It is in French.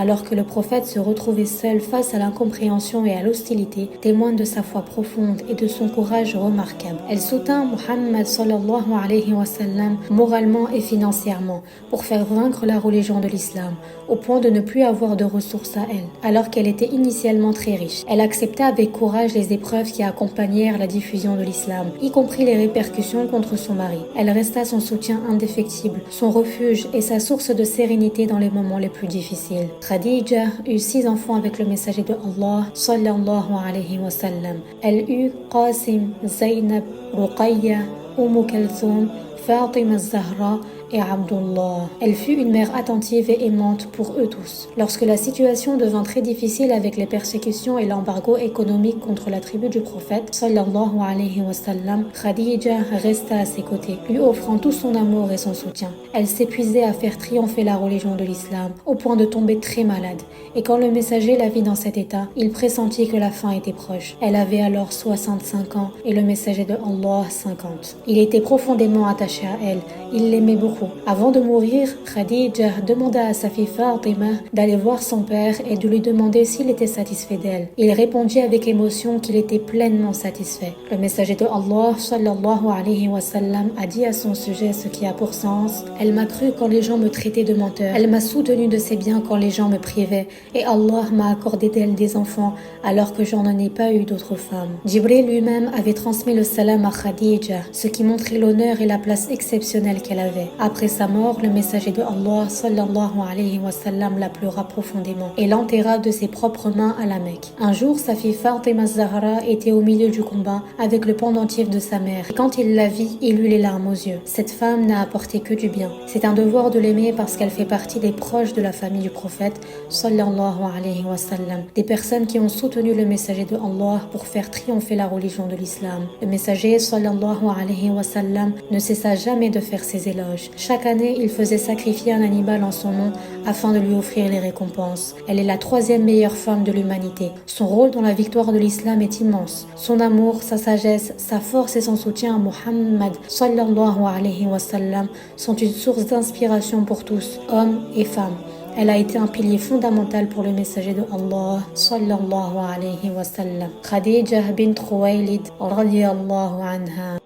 alors que le prophète se retrouvait seul face à l'incompréhension et à l'hostilité, témoigne de sa foi profonde et de son courage remarquable. Elle soutint Muhammad sallallahu alayhi wa sallam moralement et financièrement pour faire vaincre la religion de l'islam, au point de ne plus avoir de ressources à elle, alors qu'elle était initialement très riche. Elle accepta avec courage les épreuves qui accompagnèrent la diffusion de l'islam, y compris les répercussions contre son mari. Elle resta son soutien indéfectible, son refuge et sa source de sérénité dans les moments les plus difficiles. Khadija eut 6 enfants avec le messager de Allah sallallahu alayhi wa sallam. Elle eut Qasim, Zaynab, Ruqayya, Kalthum, Fatima Zahra et Abdullah. Elle fut une mère attentive et aimante pour eux tous. Lorsque la situation devint très difficile avec les persécutions et l'embargo économique contre la tribu du prophète sallallahu alayhi wa sallam, Khadija resta à ses côtés, lui offrant tout son amour et son soutien. Elle s'épuisait à faire triompher la religion de l'islam, au point de tomber très malade. Et quand le messager la vit dans cet état, il pressentit que la fin était proche. Elle avait alors 65 ans et le messager de Allah 50. Il était profondément attaché à elle. Il l'aimait beaucoup. Avant de mourir, Khadija demanda à sa fille Fatima d'aller voir son père et de lui demander s'il était satisfait d'elle. Il répondit avec émotion qu'il était pleinement satisfait. Le messager de Allah sallallahu alayhi wa sallam a dit à son sujet ce qui a pour sens: elle m'a cru quand les gens me traitaient de menteur. Elle m'a soutenu de ses biens quand les gens me privaient. Et Allah m'a accordé d'elle des enfants alors que j'en ai pas eu d'autres femmes. Jibril lui-même avait transmis le salam à Khadija, ce qui montrait l'honneur et la place exceptionnelle qu'elle avait. Après sa mort, le messager de Allah sallallahu alayhi wa sallam la pleura profondément et l'enterra de ses propres mains à la Mecque. Un jour, sa fille Fatima Zahra était au milieu du combat avec le pendentif de sa mère. Et quand il la vit, il eut les larmes aux yeux. Cette femme n'a apporté que du bien. C'est un devoir de l'aimer parce qu'elle fait partie des proches de la famille du prophète sallallahu alayhi wa sallam, des personnes qui ont soutenu le messager de Allah pour faire triompher la religion de l'islam. Le messager sallallahu alayhi wa sallam ne cessa jamais de faire ses éloges. Chaque année, il faisait sacrifier un animal en son nom afin de lui offrir les récompenses. Elle est la 3e meilleure femme de l'humanité. Son rôle dans la victoire de l'islam est immense. Son amour, sa sagesse, sa force et son soutien à Muhammad sallallahu alayhi wa sallam sont une source d'inspiration pour tous, hommes et femmes. Elle a été un pilier fondamental pour le messager de Allah sallallahu alayhi wa sallam. Khadija bint Khuwaylid radiyallahu anha.